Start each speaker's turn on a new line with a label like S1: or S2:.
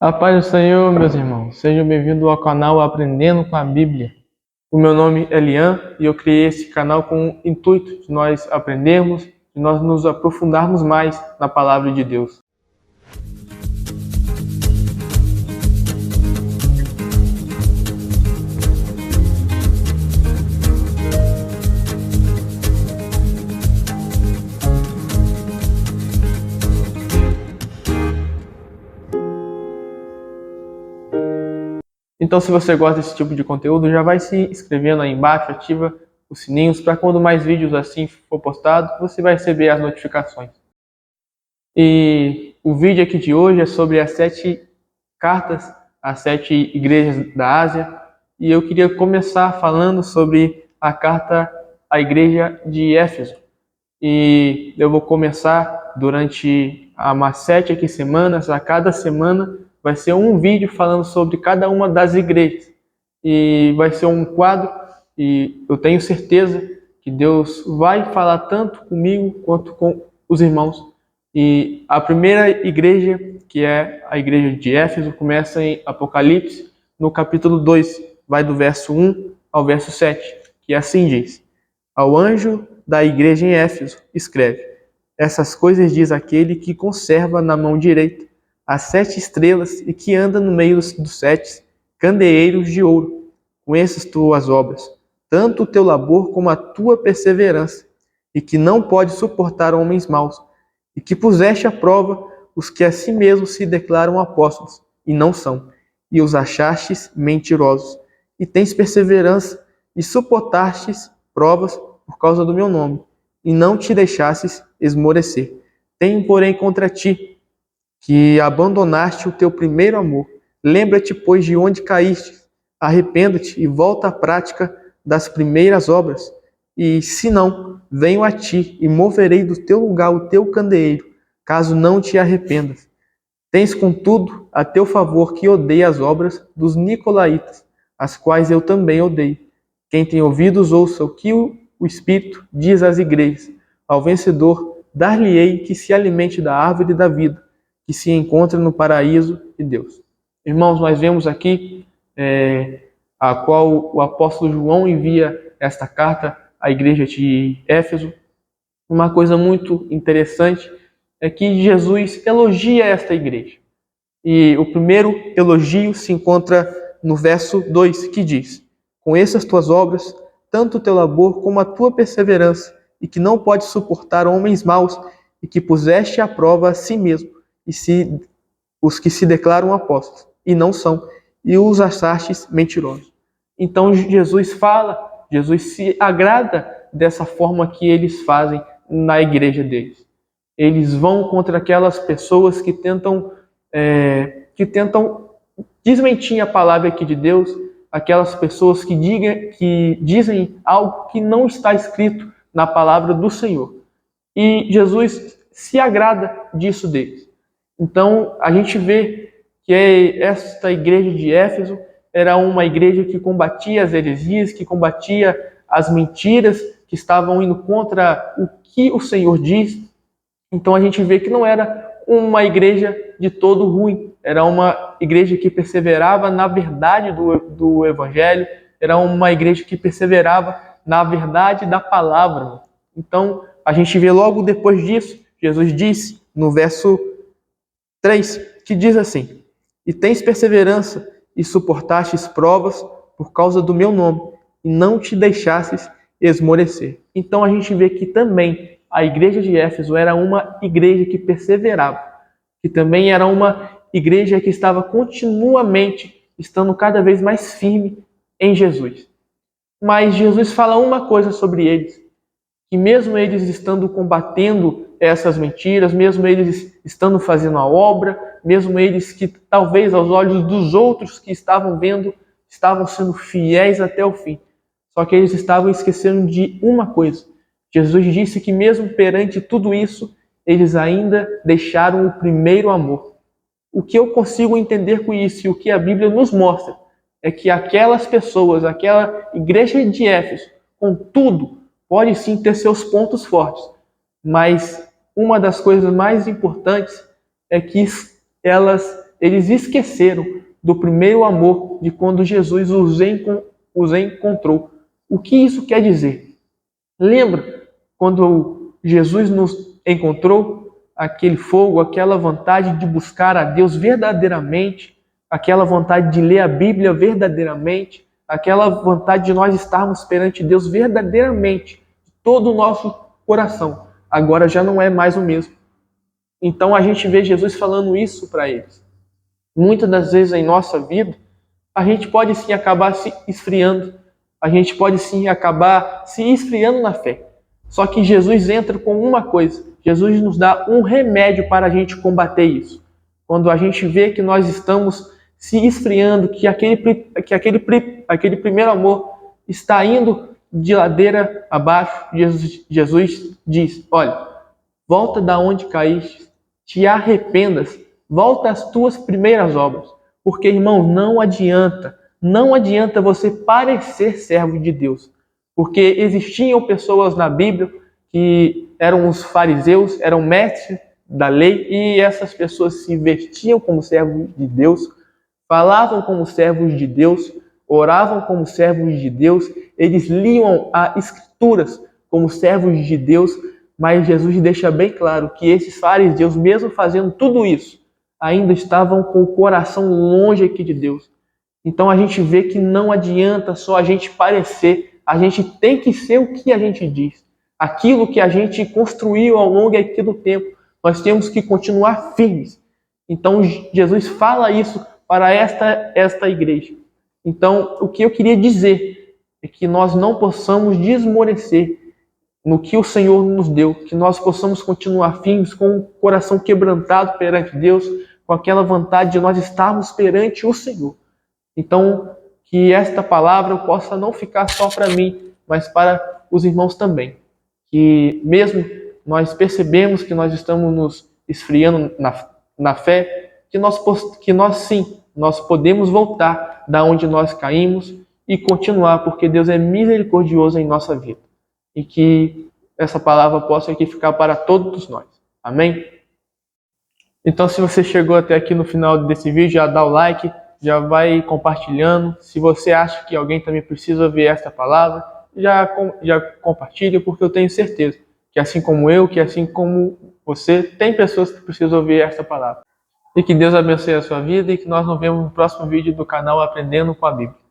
S1: A paz do Senhor, meus irmãos. Sejam bem-vindos ao canal Aprendendo com a Bíblia. O meu nome é Lian e eu criei esse canal com o intuito de nós aprendermos, de nós nos aprofundarmos mais na Palavra de Deus. Então, se você gosta desse tipo de conteúdo, já vai se inscrevendo aí embaixo, ativa os sininhos para quando mais vídeos assim for postado, você vai receber as notificações. E o vídeo aqui de hoje é sobre as 7 cartas às 7 igrejas da Ásia. E eu queria começar falando sobre a carta à igreja de Éfeso. E eu vou começar durante umas 7 aqui semanas. A cada semana vai ser um vídeo falando sobre cada uma das igrejas. E vai ser um quadro, e eu tenho certeza que Deus vai falar tanto comigo quanto com os irmãos. E a primeira igreja, que é a igreja de Éfeso, começa em Apocalipse, no capítulo 2, vai do verso 1 ao verso 7, que assim diz: Ao anjo da igreja em Éfeso, escreve: Essas coisas diz aquele que conserva na mão direita as 7 estrelas e que anda no meio dos 7 candeeiros de ouro. Conheças tuas obras, tanto o teu labor como a tua perseverança, e que não pode suportar homens maus, e que puseste à prova os que a si mesmos se declaram apóstolos, e não são, e os achastes mentirosos, e tens perseverança, e suportastes provas por causa do meu nome, e não te deixastes esmorecer. Tenho, porém, contra ti, que abandonaste o teu primeiro amor. Lembra-te, pois, de onde caíste, arrependa-te e volta à prática das primeiras obras. E, se não, venho a ti e moverei do teu lugar o teu candeeiro, caso não te arrependas. Tens, contudo, a teu favor que odeia as obras dos nicolaítas, as quais eu também odeio. Quem tem ouvidos, ouça o que o Espírito diz às igrejas. Ao vencedor, dar-lhe-ei que se alimente da árvore da vida, que se encontra no paraíso de Deus. Irmãos, nós vemos aqui a qual o apóstolo João envia esta carta à igreja de Éfeso. Uma coisa muito interessante é que Jesus elogia esta igreja. E o primeiro elogio se encontra no verso 2, que diz: Conheça as tuas obras, tanto o teu labor como a tua perseverança, e que não pode suportar homens maus, e que puseste à prova a si mesmo, os que se declaram apóstolos, e não são, e os achastes mentirosos. Então Jesus fala, Jesus se agrada dessa forma que eles fazem na igreja deles. Eles vão contra aquelas pessoas que tentam desmentir a palavra aqui de Deus, aquelas pessoas que dizem algo que não está escrito na palavra do Senhor. E Jesus se agrada disso deles. Então, a gente vê que esta igreja de Éfeso era uma igreja que combatia as heresias, que combatia as mentiras, que estavam indo contra o que o Senhor diz. Então, a gente vê que não era uma igreja de todo ruim, era uma igreja que perseverava na verdade do Evangelho, era uma igreja que perseverava na verdade da palavra. Então, a gente vê logo depois disso, Jesus disse no verso 3, que diz assim: E tens perseverança e suportastes provas por causa do meu nome, e não te deixastes esmorecer. Então a gente vê que também a igreja de Éfeso era uma igreja que perseverava, que também era uma igreja que estava continuamente estando cada vez mais firme em Jesus. Mas Jesus fala uma coisa sobre eles, que mesmo eles estando combatendo essas mentiras, mesmo eles estando fazendo a obra, mesmo eles que talvez aos olhos dos outros que estavam vendo, estavam sendo fiéis até o fim. Só que eles estavam esquecendo de uma coisa. Jesus disse que mesmo perante tudo isso, eles ainda deixaram o primeiro amor. O que eu consigo entender com isso e o que a Bíblia nos mostra é que aquelas pessoas, aquela igreja de Éfeso, contudo, pode sim ter seus pontos fortes, mas uma das coisas mais importantes é que elas eles esqueceram do primeiro amor de quando Jesus os encontrou. O que isso quer dizer? Lembra quando Jesus nos encontrou? Aquele fogo, aquela vontade de buscar a Deus verdadeiramente, aquela vontade de ler a Bíblia verdadeiramente, aquela vontade de nós estarmos perante Deus verdadeiramente, de todo o nosso coração. Agora já não é mais o mesmo. Então a gente vê Jesus falando isso para eles. Muitas das vezes em nossa vida, a gente pode sim acabar se esfriando, a gente pode sim acabar se esfriando na fé. Só que Jesus entra com uma coisa, Jesus nos dá um remédio para a gente combater isso. Quando a gente vê que nós estamos se esfriando, que aquele primeiro amor está indo de ladeira abaixo, Jesus diz, olha, volta da onde caíste, te arrependas, volta às tuas primeiras obras. Porque, irmão, não adianta você parecer servo de Deus. Porque existiam pessoas na Bíblia que eram os fariseus, eram mestres da lei, e essas pessoas se vestiam como servos de Deus, falavam como servos de Deus, oravam como servos de Deus, eles liam as Escrituras como servos de Deus, mas Jesus deixa bem claro que esses fariseus, mesmo fazendo tudo isso, ainda estavam com o coração longe aqui de Deus. Então a gente vê que não adianta só a gente parecer, a gente tem que ser o que a gente diz. Aquilo que a gente construiu ao longo aqui do tempo, nós temos que continuar firmes. Então Jesus fala isso para esta igreja. Então o que eu queria dizer é que nós não possamos desmorecer no que o Senhor nos deu, que nós possamos continuar firmes com o coração quebrantado perante Deus, com aquela vontade de nós estarmos perante o Senhor. Então, que esta palavra possa não ficar só para mim, mas para os irmãos também. Que mesmo nós percebemos que nós estamos nos esfriando na fé, que nós sim, nós podemos voltar da onde nós caímos e continuar, porque Deus é misericordioso em nossa vida. E que essa palavra possa aqui ficar para todos nós. Amém? Então, se você chegou até aqui no final desse vídeo, já dá o like, já vai compartilhando. Se você acha que alguém também precisa ver esta palavra, já compartilha, porque eu tenho certeza que assim como eu, que assim como você, tem pessoas que precisam ouvir esta palavra. E que Deus abençoe a sua vida e que nós nos vemos no próximo vídeo do canal Aprendendo com a Bíblia.